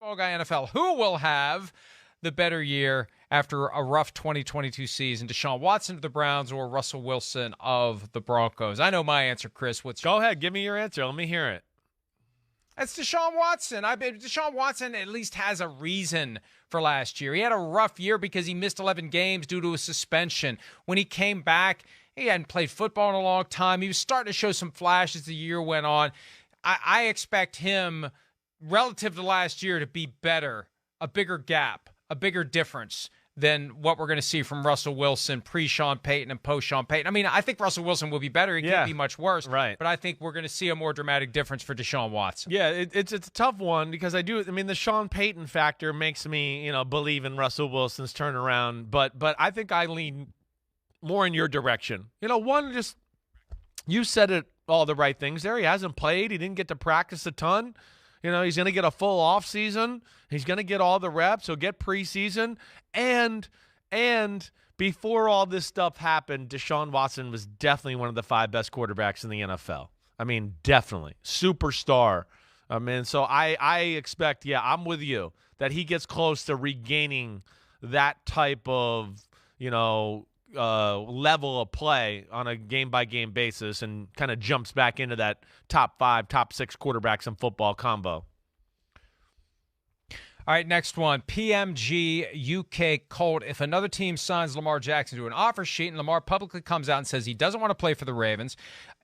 Football Guy NFL, who will have the better year after a rough 2022 season? Deshaun Watson of the Browns or Russell Wilson of the Broncos? I know my answer, Chris. Go ahead. Give me your answer. Let me hear it. It's Deshaun Watson. Deshaun Watson at least has a reason for last year. He had a rough year because he missed 11 games due to a suspension. When he came back, he hadn't played football in a long time. He was starting to show some flash as the year went on. I expect him, relative to last year, to be better, a bigger gap, a bigger difference than what we're going to see from Russell Wilson pre-Sean Payton and post-Sean Payton. I mean, I think Russell Wilson will be better. He can't be much worse. Right. But I think we're going to see a more dramatic difference for Deshaun Watson. Yeah, it's a tough one because the Sean Payton factor makes me, believe in Russell Wilson's turnaround. But I think I lean more in your direction. You said it, all the right things there. He hasn't played. He didn't get to practice a ton. He's going to get a full off season. He's going to get all the reps. He'll get preseason. And before all this stuff happened, Deshaun Watson was definitely one of the 5 best quarterbacks in the NFL. I mean, definitely. Superstar. So I expect, I'm with you, that he gets close to regaining that type of, level of play on a game-by-game basis and kind of jumps back into that top 5, top 6 quarterbacks in football combo. All right, next one. PMG UK Colt. If another team signs Lamar Jackson to an offer sheet and Lamar publicly comes out and says he doesn't want to play for the Ravens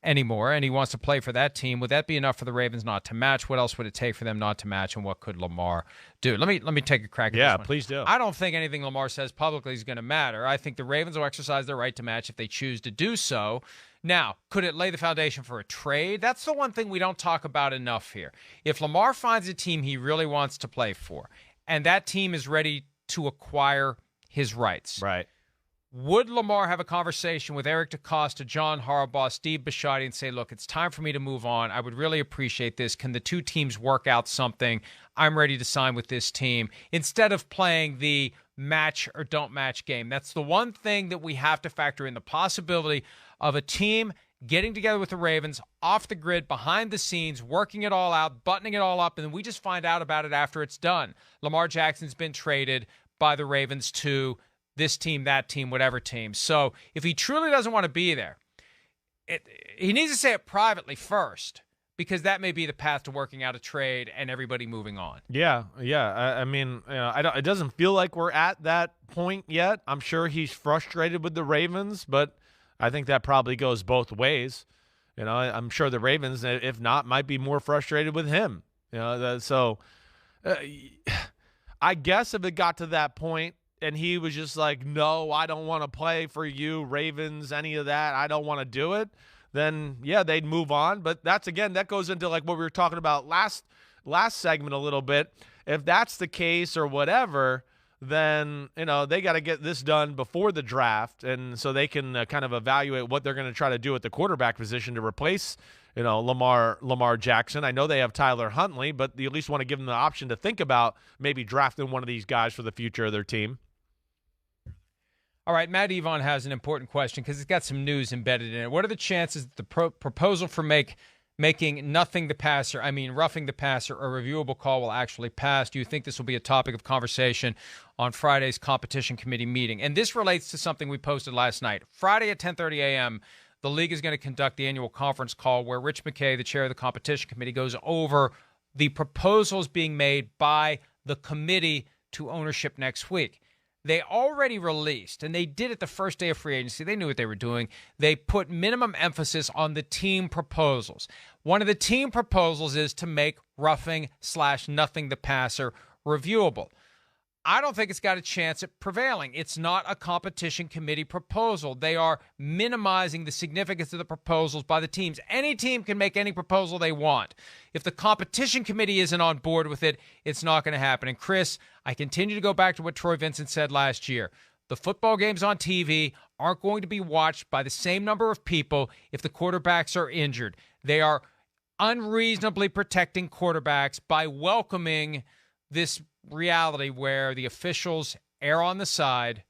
anymore and he wants to play for that team, would that be enough for the Ravens not to match? What else would it take for them not to match, and what could Lamar do? Let me take a crack at this one. Yeah, please do. I don't think anything Lamar says publicly is going to matter. I think the Ravens will exercise their right to match if they choose to do so. Now, could it lay the foundation for a trade? That's the one thing we don't talk about enough here. If Lamar finds a team he really wants to play for, and that team is ready to acquire his rights, right, would Lamar have a conversation with Eric DeCosta, John Harbaugh, Steve Bisciotti, and say, look, it's time for me to move on. I would really appreciate this. Can the two teams work out something? I'm ready to sign with this team, instead of playing the match or don't match game. That's the one thing that we have to factor in, the possibility of a team getting together with the Ravens off the grid, behind the scenes, working it all out, buttoning it all up, and then we just find out about it after it's done. Lamar Jackson's been traded by the Ravens to this team, that team, whatever team. So if he truly doesn't want to be there, he needs to say it privately first, because that may be the path to working out a trade and everybody moving on. Yeah. It doesn't feel like we're at that point yet. I'm sure he's frustrated with the Ravens, but I think that probably goes both ways. I'm sure the Ravens, if not, might be more frustrated with him. I guess if it got to that point and he was just like, no, I don't want to play for you, Ravens, any of that, I don't want to do it, then, yeah, they'd move on. But that goes into like what we were talking about last segment a little bit. If that's the case or whatever, then, they got to get this done before the draft, and so they can kind of evaluate what they're going to try to do at the quarterback position to replace, Lamar Jackson. I know they have Tyler Huntley, but you at least want to give them the option to think about maybe drafting one of these guys for the future of their team. All right, Matt Evon has an important question because it's got some news embedded in it. What are the chances that the proposal for making roughing the passer, a reviewable call will actually pass? Do you think this will be a topic of conversation on Friday's competition committee meeting? And this relates to something we posted last night. Friday at 10:30 a.m., the league is going to conduct the annual conference call where Rich McKay, the chair of the competition committee, goes over the proposals being made by the committee to ownership next week. They already released, and they did it the first day of free agency. They knew what they were doing. They put minimum emphasis on the team proposals. One of the team proposals is to make roughing/nothing the passer reviewable. I don't think it's got a chance at prevailing. It's not a competition committee proposal. They are minimizing the significance of the proposals by the teams. Any team can make any proposal they want. If the competition committee isn't on board with it, it's not going to happen. And Chris, I continue to go back to what Troy Vincent said last year. The football games on TV aren't going to be watched by the same number of people if the quarterbacks are injured. They are unreasonably protecting quarterbacks by welcoming this reality where the officials err on the side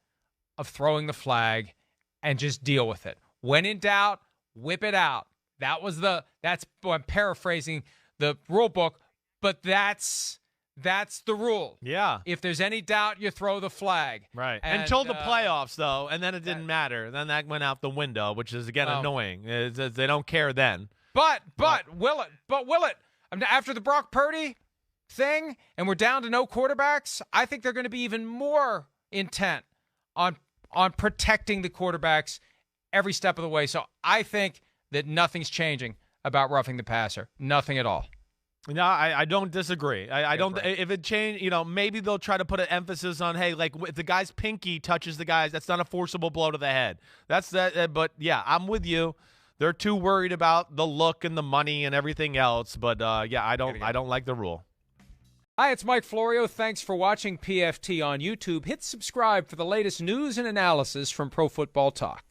of throwing the flag and just deal with it. When in doubt, whip it out. That's I'm paraphrasing the rule book, but that's That's the rule. Yeah. If there's any doubt, you throw the flag. Right. And, Until the playoffs, though, and then it didn't matter. Then that went out the window, which is, again, annoying. They don't care then. But will it? I mean, after the Brock Purdy thing, and we're down to no quarterbacks, I think they're going to be even more intent on protecting the quarterbacks every step of the way. So I think that nothing's changing about roughing the passer. Nothing at all. No, I don't disagree. I don't. Right. If it changed, maybe they'll try to put an emphasis on, hey, like if the guy's pinky touches the guy's, that's not a forcible blow to the head. That's that. But yeah, I'm with you. They're too worried about the look and the money and everything else. But yeah, I don't like the rule. Hi, it's Mike Florio. Thanks for watching PFT on YouTube. Hit subscribe for the latest news and analysis from Pro Football Talk.